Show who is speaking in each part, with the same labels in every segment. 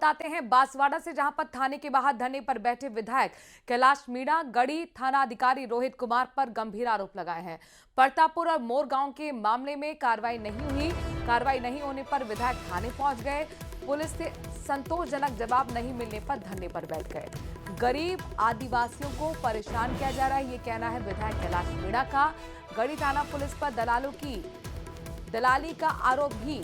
Speaker 1: बताते हैं बांसवाड़ा से, जहां पर थाने के बाहर धरने पर बैठे विधायक कैलाश मीणा गढ़ी थाना अधिकारी रोहित कुमार पर गंभीर आरोप लगाए हैं। परतापुर और मोर गांव के मामले में कार्रवाई नहीं हुई। कार्रवाई नहीं होने पर विधायक थाने पहुंच गए। पुलिस से संतोषजनक जवाब नहीं मिलने पर धरने पर बैठ गए। गरीब आदिवासियों को परेशान किया जा रहा है, ये कहना है विधायक कैलाश मीणा का। गढ़ी थाना पुलिस पर दलालों की दलाली का आरोप भी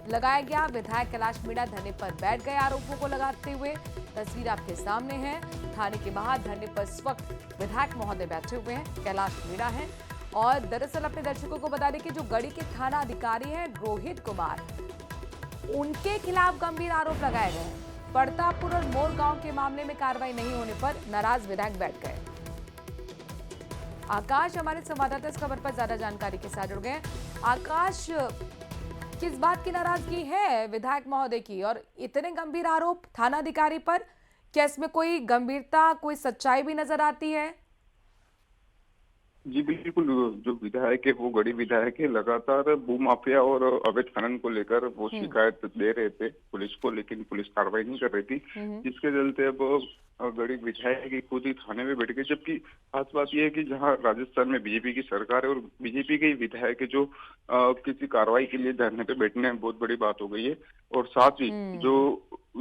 Speaker 1: लगाया गया। विधायक कैलाश मीणा धरने पर बैठ गए आरोपों को लगाते हुए। तस्वीर आपके सामने है। थाने के बाहर धरने पर इस वक्त विधायक महोदय बैठे हुए हैं, कैलाश मीणा हैं। और दरअसल अपने दर्शकों को बता दें कि जो गढ़ी के थाना अधिकारी हैं रोहित कुमार, उनके खिलाफ गंभीर आरोप लगाए गए हैं। परतापुर और मोर गांव के मामले में कार्रवाई नहीं होने पर नाराज विधायक बैठ गए। आकाश हमारे संवाददाता इस खबर पर ज्यादा जानकारी के साथ जुड़ गए। आकाश, किस बात की नाराजगी है विधायक महोदय की, और इतने गंभीर आरोप थानाधिकारी पर, क्या इसमें कोई गंभीरता, कोई सच्चाई भी नजर आती है?
Speaker 2: जी बिल्कुल, जो विधायक है वो गढ़ी विधायक है। लगातार भू माफिया और अवैध खनन को लेकर वो शिकायत दे रहे थे पुलिस को, लेकिन पुलिस कार्रवाई नहीं कर रही थी, जिसके चलते अब गढ़ी विधायक की खुद ही थाने में बैठ गए। जबकि खास बात यह है कि जहां राजस्थान में बीजेपी की सरकार है और बीजेपी के ही विधायक है जो किसी कार्रवाई के लिए धरने पे बैठने में बहुत बड़ी बात हो गई है। और साथ ही जो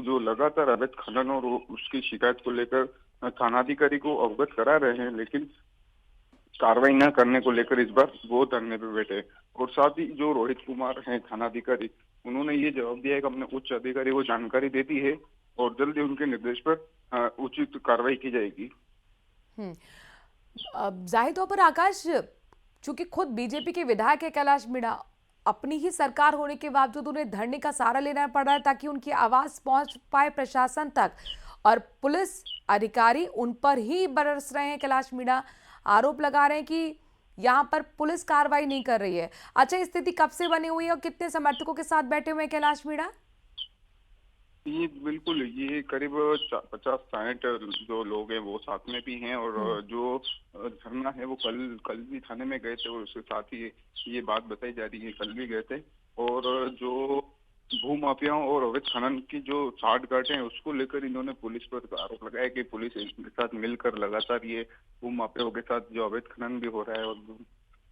Speaker 2: जो लगातार अवैध खनन और उसकी शिकायत को लेकर थानाधिकारी को अवगत करा रहे हैं, लेकिन कार्रवाई न करने को लेकर इस बार वो धरने पे बैठे। और साथ ही जो रोहित कुमार हैं थानाधिकारी, उन्होंने ये जवाब दिया है कि हमने उच्च अधिकारी को जानकारी दे दी है और जल्दी उनके निर्देश पर उचित कार्रवाई की जाएगी।
Speaker 1: जाहिर तौर पर आकाश, चूंकि खुद बीजेपी के विधायक है कैलाश मीणा, अपनी ही सरकार होने के बावजूद उन्हें धरने का सहारा लेना पड़ रहा है ताकि उनकी आवाज पहुंच पाए प्रशासन तक, और पुलिस अधिकारी उन पर ही बरस रहे हैं। कैलाश मीणा आरोप लगा रहे हैं कि यहां पर पुलिस कार्रवाई नहीं कर रही है। अच्छा, स्थिति कब से बनी हुई है और कितने समर्थकों के साथ बैठे हुए हैं कैलाश मीणा?
Speaker 2: ये बिल्कुल, ये करीब 50-60 जो लोग हैं वो साथ में भी हैं। और जो धरना है वो कल भी थाने में गए थे और उसके साथ ही ये बात बताई जा रही है, कल भी गए थे। और जो भू माफियाओं और अवैध खनन की जो साठगांठ है उसको लेकर इन्होंने पुलिस पर आरोप लगाया कि पुलिस इनके साथ मिलकर लगातार ये भू माफियाओं के साथ जो अवैध खनन भी हो रहा है और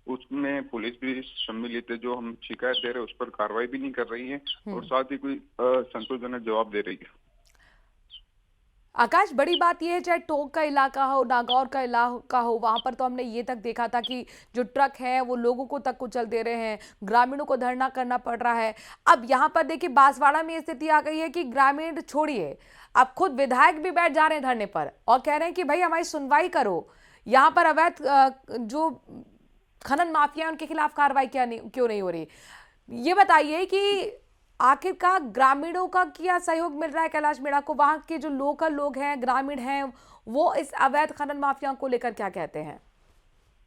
Speaker 2: उसमें पुलिस भी सम्मिलित है। जो हम शिकायत दे रहे हैं उस पर कार्रवाई भी नहीं कर रही है और साथ ही कोई संतोषजनक जवाब दे रही है।
Speaker 1: आकाश, बड़ी बात यह है, चाहे टोंक का इलाका हो, नागौर का इलाका हो, वहां पर तो हमने ये तक देखा था कि जो ट्रक है वो लोगों को तक कुचल दे रहे हैं, ग्रामीणों को धरना करना पड़ रहा है। अब यहाँ पर देखिए बांसवाड़ा में स्थिति आ गई है कि ग्रामीण छोड़िए, अब खुद विधायक भी बैठ जा रहे हैं धरने पर और कह रहे हैं कि भाई हमारी सुनवाई करो। यहाँ पर अवैध जो खनन माफिया उनके खिलाफ कार्रवाई क्यों नहीं हो रही? ये बताइए कि आखिरकार ग्रामीणों का क्या सहयोग मिल रहा है कैलाश मीणा को? वहां के जो लोकल लोग हैं, ग्रामीण हैं, वो इस अवैध खनन माफिया को लेकर क्या कहते हैं?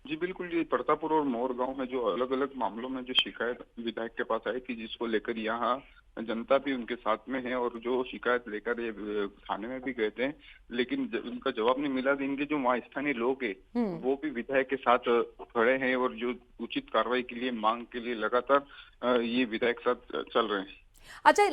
Speaker 2: जी बिल्कुल, ये परतापुर और मोर गांव में जो अलग अलग मामलों में जो शिकायत विधायक के पास आई थी, जिसको लेकर यहाँ जनता भी उनके साथ में है और जो शिकायत लेकर ये थाने में भी गए थे, लेकिन उनका जवाब नहीं मिला। इनके जो वहाँ स्थानीय लोग है वो भी विधायक के साथ खड़े हैं और जो उचित कार्रवाई के लिए मांग के लिए लगातार ये विधायक साथ चल रहे हैं।
Speaker 1: अच्छा,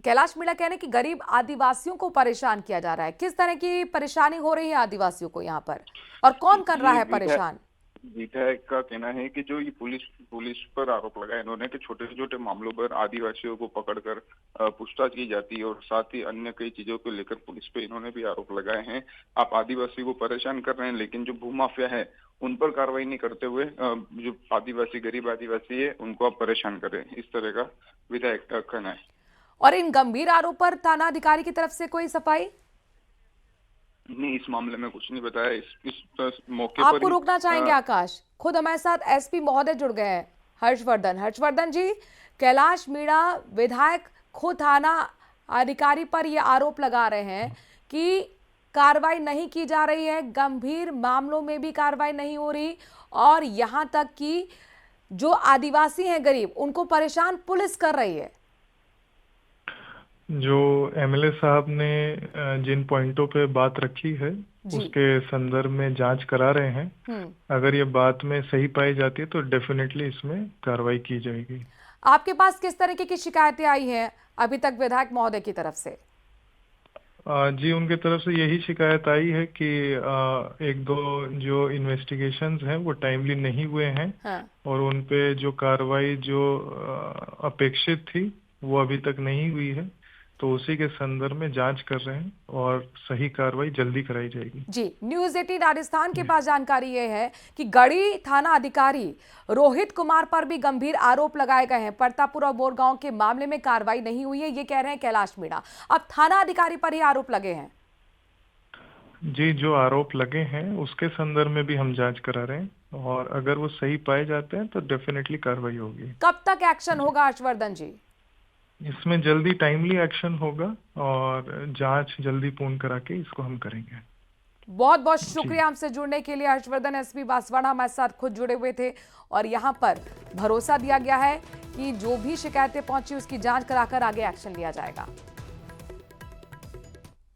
Speaker 1: कैलाश मीणा कह रहे हैं कि गरीब आदिवासियों को परेशान किया जा रहा है। किस तरह की परेशानी हो रही है आदिवासियों को यहाँ पर, और कौन कर रहा है परेशान?
Speaker 2: विधायक का कहना है कि जो ये पुलिस पर आरोप लगाया इन्होंने कि छोटे छोटे मामलों पर आदिवासियों को पकड़कर पूछताछ की जाती है और साथ ही अन्य कई चीजों को लेकर पुलिस पे इन्होंने भी आरोप लगाए हैं। आप आदिवासी को परेशान कर रहे हैं, लेकिन जो भूमाफिया है उन पर कार्रवाई नहीं करते हुए जो आदिवासी, गरीब आदिवासी है, उनको आप परेशान करें, इस तरह का विधायक का कहना है।
Speaker 1: और इन गंभीर आरोप पर थाना अधिकारी की तरफ से कोई सफाई
Speaker 2: नहीं, इस मामले में कुछ नहीं बताया। इस मौके पर
Speaker 1: आपको रोकना चाहेंगे आकाश? खुद हमारे साथ एसपी महोदय जुड़ गए हैं, हर्षवर्धन जी। कैलाश मीणा विधायक खुद थाना अधिकारी पर यह आरोप लगा रहे हैं कि कार्रवाई नहीं की जा रही है, गंभीर मामलों में भी कार्रवाई नहीं हो रही, और यहां तक कि जो आदिवासी हैं गरीब, उनको परेशान पुलिस कर रही है।
Speaker 3: जो एमएलए साहब ने जिन पॉइंटों पे बात रखी है उसके संदर्भ में जांच करा रहे हैं। अगर ये बात में सही पाई जाती है तो डेफिनेटली इसमें कार्रवाई की जाएगी।
Speaker 1: आपके पास किस तरीके की शिकायतें आई हैं अभी तक विधायक महोदय की तरफ से?
Speaker 3: जी, उनके तरफ से यही शिकायत आई है कि एक दो जो इन्वेस्टिगेशंस हैं वो टाइमली नहीं हुए हैं।
Speaker 1: हाँ।
Speaker 3: और उन पे जो कार्रवाई जो अपेक्षित थी वो अभी तक नहीं हुई है, तो उसी के संदर्भ में जांच कर रहे हैं और सही कार्रवाई जल्दी कराई जाएगी।
Speaker 1: जी, न्यूज 18 राजस्थान के पास जानकारी ये है कि गढ़ी थाना अधिकारी रोहित कुमार पर भी गंभीर आरोप लगाए गए हैं। परतापुर और बोरगांव के मामले में कार्रवाई नहीं हुई है, ये कह रहे हैं कैलाश मीणा। अब थाना अधिकारी पर ही आरोप लगे हैं।
Speaker 3: जी, जो आरोप लगे हैं उसके संदर्भ में भी हम जांच करा रहे हैं और अगर वो सही पाए जाते हैं तो डेफिनेटली कार्रवाई होगी।
Speaker 1: कब तक एक्शन होगा हर्षवर्धन जी?
Speaker 3: इसमें जल्दी टाइमली एक्शन होगा और जांच जल्दी पूर्ण करा के इसको हम करेंगे।
Speaker 1: बहुत बहुत शुक्रिया हमसे जुड़ने के लिए हर्षवर्धन। एसपी बांसवाड़ा हमारे साथ खुद जुड़े हुए थे और यहाँ पर भरोसा दिया गया है कि जो भी शिकायतें पहुंची उसकी जांच कराकर आगे एक्शन लिया जाएगा।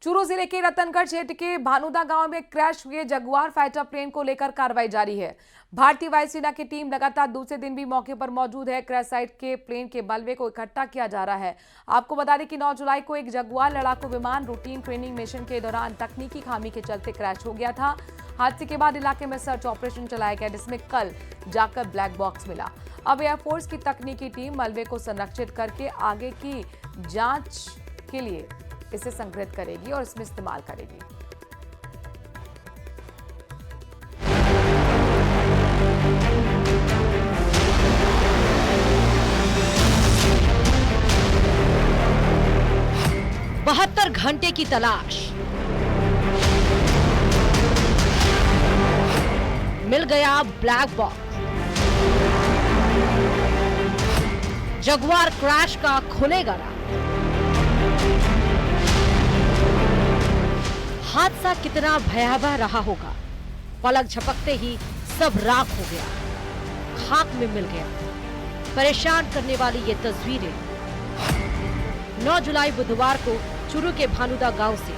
Speaker 1: चूरू जिले के रतनगढ़ क्षेत्र के भानुदा गांव में क्रैश हुए जगुआर फाइटर प्लेन को लेकर कार्रवाई जारी है। भारतीय वायुसेना की टीम लगातार दूसरे दिन भी मौके पर मौजूद है। क्रैश साइट के प्लेन के मलबे को इकट्ठा किया जा रहा है। आपको बता दें कि 9 जुलाई को एक जगुआर लड़ाकू विमान रूटीन ट्रेनिंग मिशन के दौरान तकनीकी खामी के चलते क्रैश हो गया था। हादसे के बाद इलाके में सर्च ऑपरेशन चलाया गया, जिसमें कल जाकर ब्लैक बॉक्स मिला। अब एयरफोर्स की तकनीकी टीम मलबे को संरक्षित करके आगे की जांच के लिए इसे संग्रहित करेगी और इसमें इस्तेमाल करेगी।
Speaker 4: बहत्तर घंटे की तलाश, मिल गया ब्लैक बॉक्स। जगुआर क्रैश का खुलेगा राज। हादसा कितना भयावह रहा होगा। पलक झपकते ही सब राख हो गया, खाक में मिल गया। परेशान करने वाली ये तस्वीरें 9 जुलाई बुधवार को चूरू के भानुदा गांव से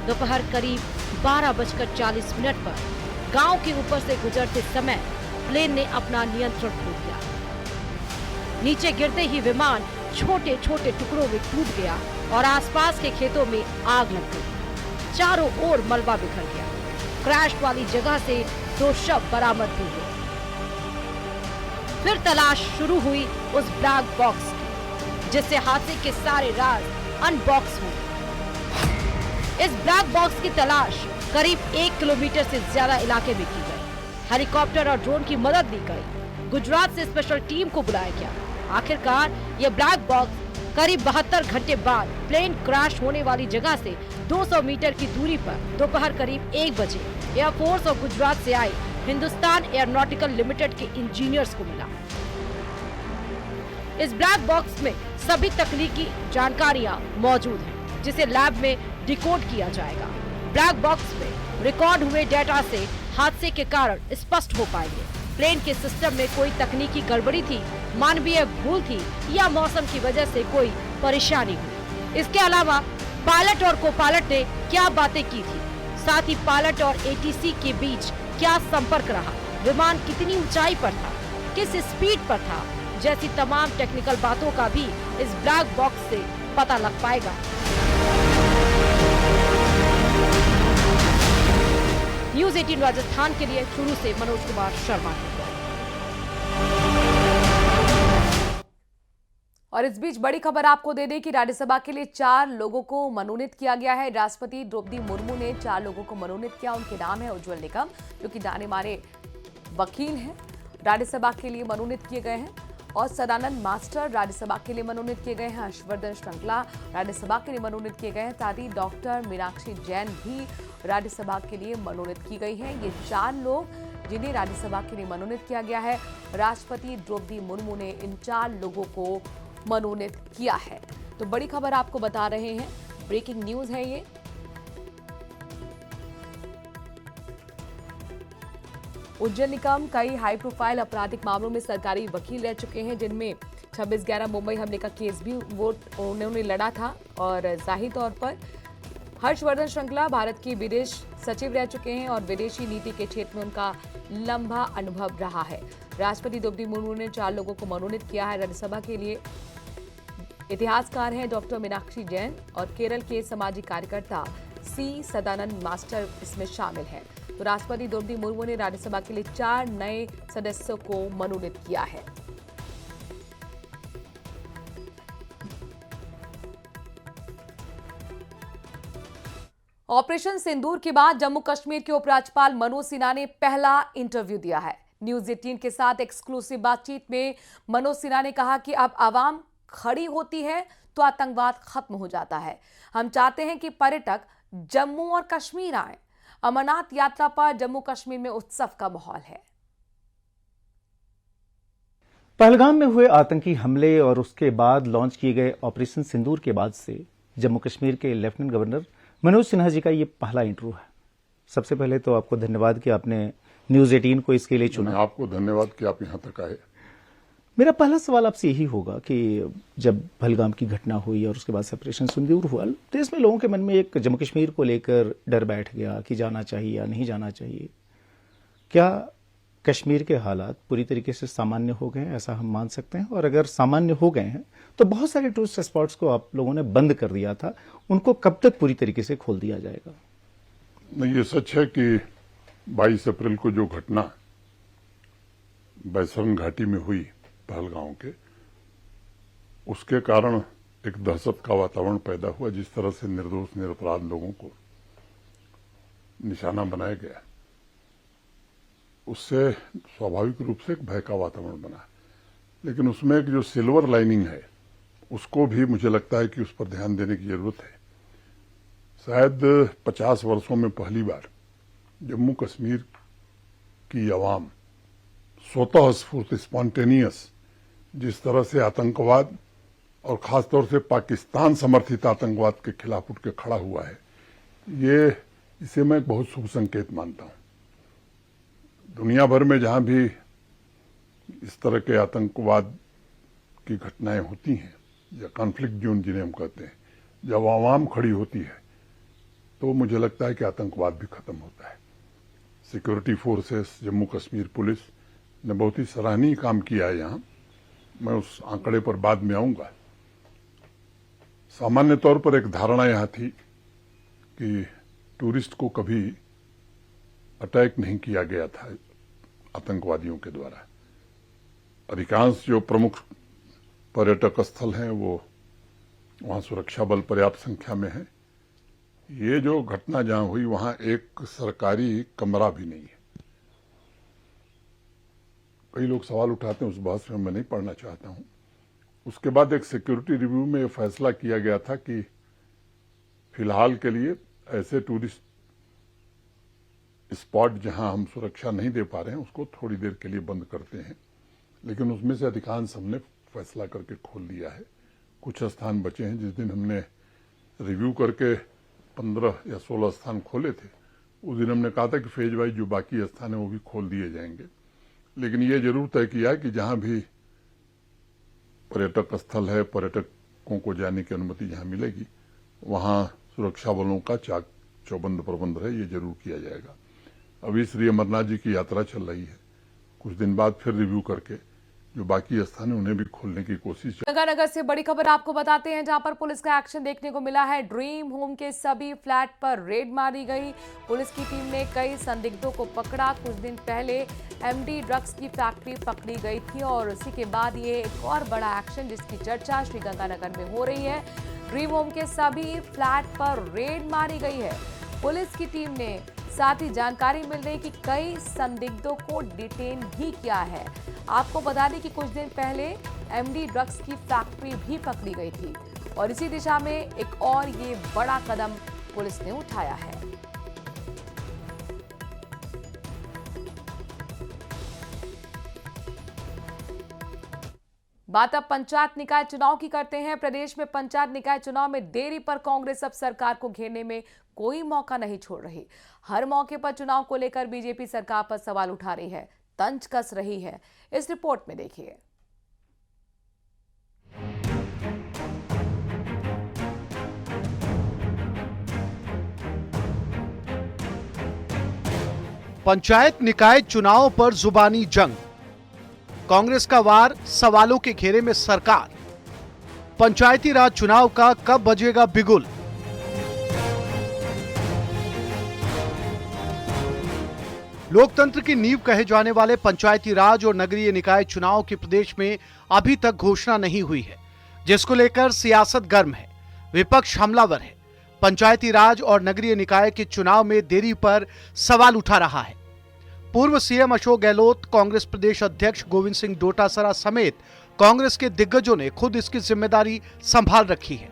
Speaker 4: दोपहर करीब 12:40 पर गांव के ऊपर से गुजरते समय प्लेन ने अपना नियंत्रण खो दिया। नीचे गिरते ही विमान छोटे छोटे टुकड़ों में टूट गया और आसपास के खेतों में आग लग गई। चारों ओर मलबा बिखर गया। क्रैश वाली जगह से 2 शव बरामद हुए। फिर तलाश शुरू हुई उस ब्लैक बॉक्स की, जिससे हादसे के सारे राज अनबॉक्स हुए। इस ब्लैक बॉक्स की तलाश करीब 1 किलोमीटर से ज्यादा इलाके में की गई। हेलीकॉप्टर और ड्रोन की मदद ली गई। गुजरात से स्पेशल टीम को बुलाया गया। आखिरकार ये ब्लैक बॉक्स करीब 72 घंटे बाद प्लेन क्रैश होने वाली जगह से 200 मीटर की दूरी पर दोपहर करीब 1 बजे एयरफोर्स और गुजरात से आए हिंदुस्तान एयरोनॉटिकल लिमिटेड के इंजीनियर्स को मिला। इस ब्लैक बॉक्स में सभी तकनीकी जानकारियां मौजूद हैं, जिसे लैब में डिकोड किया जाएगा। ब्लैक बॉक्स में रिकॉर्ड हुए डेटा से हादसे के कारण स्पष्ट हो पाएंगे। प्लेन के सिस्टम में कोई तकनीकी गड़बड़ी थी, मानवीय भूल थी या मौसम की वजह से कोई परेशानी हुई। इसके अलावा पायलट और को पायलट ने क्या बातें की थी, साथ ही पायलट और एटीसी के बीच क्या संपर्क रहा, विमान कितनी ऊंचाई पर था, किस स्पीड पर था, जैसी तमाम टेक्निकल बातों का भी इस ब्लैक बॉक्स से पता लग पाएगा। न्यूज 18 राजस्थान के लिए चूरू से मनोज कुमार शर्मा की रिपोर्ट।
Speaker 1: और इस बीच बड़ी खबर आपको दे दें कि राज्यसभा के लिए 4 लोगों को मनोनीत किया गया है। राष्ट्रपति द्रौपदी मुर्मू ने 4 लोगों को मनोनीत किया। उनके नाम है उज्जवल निकम, जो कि जाने माने वकील हैं, राज्यसभा के लिए मनोनीत किए गए हैं। और सदानंद मास्टर राज्यसभा के लिए मनोनीत किए गए हैं। हर्षवर्धन श्रृंखला राज्यसभा के लिए मनोनीत किए गए हैं। साथ ही डॉक्टर मीनाक्षी जैन भी राज्यसभा के लिए मनोनीत की गई हैं। ये 4 लोग जिन्हें राज्यसभा के लिए मनोनीत किया गया है। राष्ट्रपति द्रौपदी मुर्मू ने इन 4 लोगों को मनोनीत किया है। तो बड़ी खबर आपको बता रहे हैं, ब्रेकिंग न्यूज है ये। उज्जवल निकम कई हाई प्रोफाइल आपराधिक मामलों में सरकारी वकील रह चुके हैं, जिनमें 26/11 मुंबई हमले का केस भी उन्होंने लड़ा था। और जाहिर तौर पर हर्षवर्धन श्रृंखला भारत के विदेश सचिव रह चुके हैं और विदेशी नीति के क्षेत्र में उनका लंबा अनुभव रहा है। राष्ट्रपति द्रौपदी मुर्मू ने 4 लोगों को मनोनीत किया है राज्यसभा के लिए। इतिहासकार हैं डॉक्टर मीनाक्षी जैन और केरल के सामाजिक कार्यकर्ता सी सदानंद मास्टर इसमें शामिल हैं। तो राष्ट्रपति द्रौपदी मुर्मू ने राज्यसभा के लिए 4 नए सदस्यों को मनोनीत किया है। ऑपरेशन सिंदूर के बाद जम्मू कश्मीर के उपराज्यपाल मनोज सिन्हा ने पहला इंटरव्यू दिया है। न्यूज 18 के साथ एक्सक्लूसिव बातचीत में मनोज सिन्हा ने कहा कि अब आवाम खड़ी होती है तो आतंकवाद खत्म हो जाता है। हम चाहते हैं कि पर्यटक जम्मू और कश्मीर आए। अमरनाथ यात्रा पर जम्मू कश्मीर में उत्सव का माहौल है।
Speaker 5: पहलगाम में हुए आतंकी हमले और उसके बाद लॉन्च किए गए ऑपरेशन सिंदूर के बाद से जम्मू कश्मीर के लेफ्टिनेंट गवर्नर मनोज सिन्हा जी का ये पहला इंटरव्यू है। सबसे पहले तो आपको धन्यवाद कि आपने न्यूज 18 को इसके लिए चुना।
Speaker 6: आपको धन्यवाद कि आप यहां तक आए।
Speaker 5: मेरा पहला सवाल आपसे यही होगा कि जब पहलगाम की घटना हुई और उसके बाद ऑपरेशन सिंदूर हुआ, देश में लोगों के मन में एक जम्मू कश्मीर को लेकर डर बैठ गया कि जाना चाहिए या नहीं जाना चाहिए। क्या कश्मीर के हालात पूरी तरीके से सामान्य हो गए हैं, ऐसा हम मान सकते हैं? और अगर सामान्य हो गए हैं तो बहुत सारे टूरिस्ट स्पॉट्स को आप लोगों ने बंद कर दिया था, उनको कब तक पूरी तरीके से खोल दिया जाएगा?
Speaker 6: नहीं, ये सच है कि 22 अप्रैल को जो घटना बैसरन घाटी में हुई पहलगांव के, उसके कारण एक दहशत का वातावरण पैदा हुआ। जिस तरह से निर्दोष निरपराध लोगों को निशाना बनाया गया, उससे स्वाभाविक रूप से एक भय का वातावरण बना। लेकिन उसमें एक जो सिल्वर लाइनिंग है, उसको भी मुझे लगता है कि उस पर ध्यान देने की जरूरत है। शायद 50 वर्षों में पहली बार जम्मू कश्मीर की आवाम स्वतः स्फूर्त स्पॉन्टेनियस जिस तरह से आतंकवाद और खासतौर से पाकिस्तान समर्थित आतंकवाद के खिलाफ उठ के खड़ा हुआ है, इसे मैं एक बहुत शुभ संकेत मानता हूं। दुनिया भर में जहां भी इस तरह के आतंकवाद की घटनाएं होती हैं या कॉन्फ्लिक्ट जोन जिन्हें हम कहते हैं, जब आवाम खड़ी होती है तो मुझे लगता है कि आतंकवाद भी खत्म होता है। Security forces, Jammu Kashmir police ने बहुत ही सराहनीय काम किया है यहाँ। मैं उस आंकड़े पर बाद में आऊंगा। सामान्य तौर पर एक धारणा यहाँ थी कि टूरिस्ट को कभी अटैक नहीं किया गया था आतंकवादियों के द्वारा। अधिकांश जो प्रमुख पर्यटक स्थल हैं वो वहां सुरक्षा बल पर्याप्त संख्या में है। ये जो घटना जहां हुई वहां एक सरकारी कमरा भी नहीं है। कई लोग सवाल उठाते हैं, उस बहस में मैं नहीं पढ़ना चाहता हूं। उसके बाद एक सिक्योरिटी रिव्यू में फैसला किया गया था कि फिलहाल के लिए ऐसे टूरिस्ट स्पॉट जहां हम सुरक्षा नहीं दे पा रहे हैं उसको थोड़ी देर के लिए बंद करते हैं। लेकिन उसमें से अधिकांश हमने फैसला करके खोल दिया है। कुछ स्थान बचे हैं। जिस दिन हमने रिव्यू करके 15 या 16 स्थान खोले थे, उस दिन हमने कहा था कि फेज वाइज जो बाकी स्थान है वो भी खोल दिए जाएंगे। लेकिन ये जरूर तय किया है कि जहां भी पर्यटक स्थल है, पर्यटकों को जाने की अनुमति जहां मिलेगी, वहां सुरक्षा बलों का चाक चौबंद प्रबंध है, ये जरूर किया जाएगा। अभी श्री अमरनाथ जी की यात्रा चल रही है। कुछ दिन बाद फिर रिव्यू करके जो बाकी स्थान है उन्हें भी खोलने की कोशिश।
Speaker 1: गंगानगर से बड़ी खबर आपको बताते हैं, जहां पर पुलिस का एक्शन देखने को मिला है। ड्रीम होम के सभी फ्लैट पर रेड मारी गई। पुलिस की टीम ने कई संदिग्धों को पकड़ा। कुछ दिन पहले एमडी ड्रग्स की फैक्ट्री पकड़ी गई थी और उसी के बाद ये एक और बड़ा एक्शन जिसकी चर्चा श्रीगंगानगर में हो रही है। ड्रीम होम के सभी फ्लैट पर रेड मारी गई है। पुलिस की टीम ने साथ ही जानकारी मिल रही कि कई संदिग्धों को डिटेन भी किया है। आपको बता दें कि कुछ दिन पहले एमडी ड्रग्स की फैक्ट्री भी पकड़ी गई थी और इसी दिशा में एक और ये बड़ा कदम पुलिस ने उठाया है। बात अब पंचायत निकाय चुनाव की करते हैं। प्रदेश में पंचायत निकाय चुनाव में देरी पर कांग्रेस अब सरकार को घेरने में कोई मौका नहीं छोड़ रही। हर मौके पर चुनाव को लेकर बीजेपी सरकार पर सवाल उठा रही है, तंज कस रही है। इस रिपोर्ट में देखिए।
Speaker 7: पंचायत निकाय चुनाव पर जुबानी जंग, कांग्रेस का वार, सवालों के घेरे में सरकार। पंचायती राज चुनाव का कब बजेगा बिगुल? लोकतंत्र की नींव कहे जाने वाले पंचायती राज और नगरीय निकाय चुनाव की प्रदेश में अभी तक घोषणा नहीं हुई है, जिसको लेकर सियासत गर्म है, विपक्ष हमलावर है। पंचायती राज और नगरीय निकाय के चुनाव में देरी पर सवाल उठा रहा है। पूर्व सीएम अशोक गहलोत, कांग्रेस प्रदेश अध्यक्ष गोविंद सिंह डोटासरा समेत कांग्रेस के दिग्गजों ने खुद इसकी जिम्मेदारी संभाल रखी है।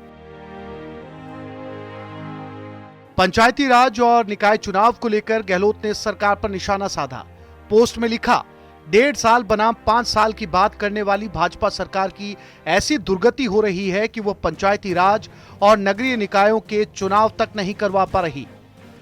Speaker 7: पंचायती राज और निकाय चुनाव को लेकर गहलोत ने सरकार पर निशाना साधा। पोस्ट में लिखा, 1.5 साल बनाम 5 साल की बात करने वाली भाजपा सरकार की ऐसी दुर्गति हो रही है कि वो पंचायती राज और नगरीय निकायों के चुनाव तक नहीं करवा पा रही।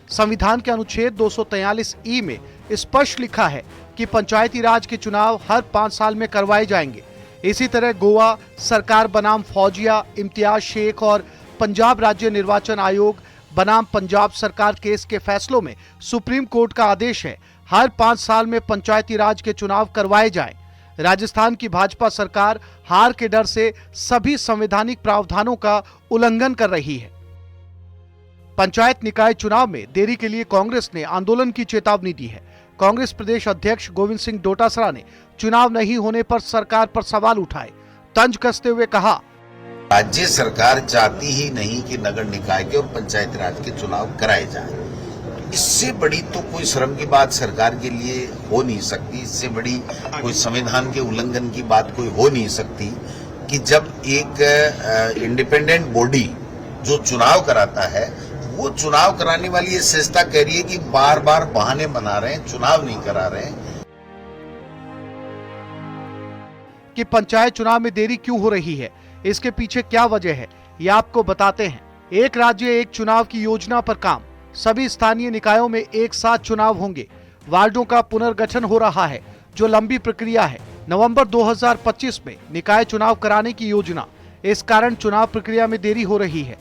Speaker 7: संविधान के अनुच्छेद 243 में स्पष्ट लिखा है कि पंचायती राज के चुनाव हर 5 साल में करवाए जाएंगे। इसी तरह गोवा सरकार बनाम फौजिया इम्तियाज शेख और पंजाब राज्य निर्वाचन आयोग बनाम पंजाब सरकार केस के फैसलों में सुप्रीम कोर्ट का आदेश है, हर 5 साल में पंचायती राज के चुनाव करवाए जाएं। राजस्थान की भाजपा सरकार हार के डर से सभी संवैधानिक प्रावधानों का उल्लंघन कर रही है। पंचायत निकाय चुनाव में देरी के लिए कांग्रेस ने आंदोलन की चेतावनी दी है। कांग्रेस प्रदेश अध्यक्ष गोविंद सिंह डोटासरा ने चुनाव नहीं होने पर सरकार पर सवाल उठाए। तंज कसते हुए कहा,
Speaker 8: राज्य सरकार चाहती ही नहीं कि नगर निकाय के और पंचायत राज के चुनाव कराए जाएं। इससे बड़ी तो कोई शर्म की बात सरकार के लिए हो नहीं सकती, इससे बड़ी कोई संविधान के उल्लंघन की बात कोई हो नहीं सकती कि जब एक इंडिपेंडेंट बॉडी जो चुनाव कराता है, वो चुनाव कराने वाली ये संस्था कह रही है कि बार बार बहाने बना रहे हैं, चुनाव नहीं करा रहे हैं।
Speaker 7: कि पंचायत चुनाव में देरी क्यों हो रही है, इसके पीछे क्या वजह है, ये आपको बताते हैं। एक राज्य एक चुनाव की योजना पर काम। सभी स्थानीय निकायों में एक साथ चुनाव होंगे। वार्डों का पुनर्गठन हो रहा है, जो लंबी प्रक्रिया है। नवंबर 2025 में निकाय चुनाव कराने की योजना, इस कारण चुनाव प्रक्रिया में देरी हो रही है।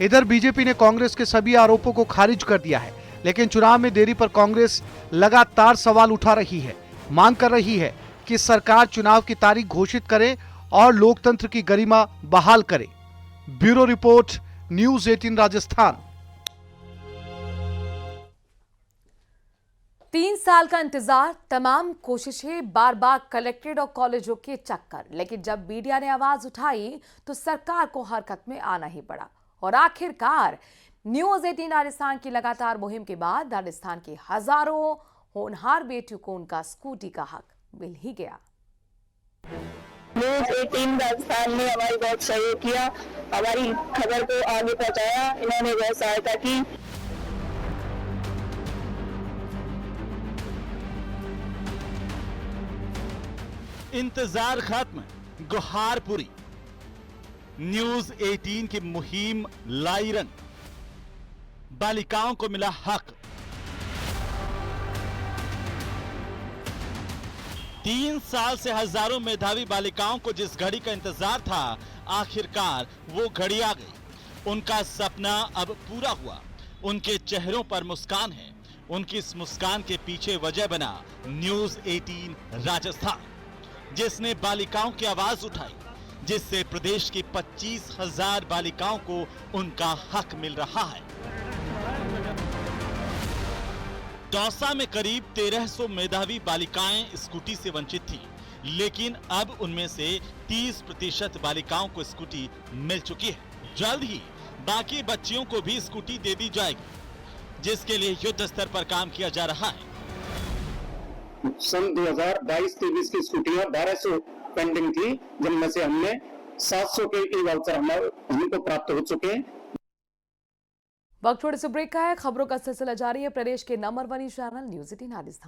Speaker 7: इधर बीजेपी ने कांग्रेस के सभी आरोपों को खारिज कर दिया है, लेकिन चुनाव में देरी पर कांग्रेस लगातार सवाल उठा रही है। मांग कर रही है कि सरकार चुनाव की तारीख घोषित करे और लोकतंत्र की गरिमा बहाल करे। Bureau report, news 18 Rajasthan.
Speaker 1: 3 साल का इंतजार, तमाम कोशिशें, बार बार कलेक्ट्रेट और कॉलेजों के चक्कर, लेकिन जब मीडिया ने आवाज उठाई तो सरकार को हरकत में आना ही पड़ा। और आखिरकार न्यूज़ 18 राजस्थान की लगातार मुहिम के बाद राजस्थान की हजारों होनहार बेटियों को उनका स्कूटी का हक मिल ही गया।
Speaker 9: न्यूज़ 18 राजस्थान ने हमारी बहुत सहयोग किया, हमारी खबर को आगे पहुंचाया, इन्होंने बहुत सहायता की।
Speaker 10: इंतजार खत्म, गुहार पूरी। न्यूज़ 18 की मुहिम लाई रंग, बालिकाओं को मिला हक। 3 साल से हजारों मेधावी बालिकाओं को जिस घड़ी का इंतजार था, आखिरकार वो घड़ी आ गई। उनका सपना अब पूरा हुआ। उनके चेहरों पर मुस्कान है। उनकी इस मुस्कान के पीछे वजह बना न्यूज़ 18 राजस्थान, जिसने बालिकाओं की आवाज उठाई, जिससे प्रदेश की 25,000 बालिकाओं को उनका हक मिल रहा है। दौसा में करीब 1300 मेधावी बालिकाएं स्कूटी से वंचित थी, लेकिन अब उनमें से 30% बालिकाओं को स्कूटी मिल चुकी है। जल्द ही बाकी बच्चियों को भी स्कूटी दे दी जाएगी, जिसके लिए युद्ध स्तर पर काम किया जा रहा है।
Speaker 9: सन 2022-23 की स्कूटियां 1200 पेंडिंग थी, जिनमें से हमने 700 के ई वाउचर हमको प्राप्त हो चुके हैं।
Speaker 1: वक्त थोड़े से ब्रेक का है। खबरों का सिलसिला जारी है। प्रदेश के नंबर 1 चैनल न्यूज़ 18 राजस्थान।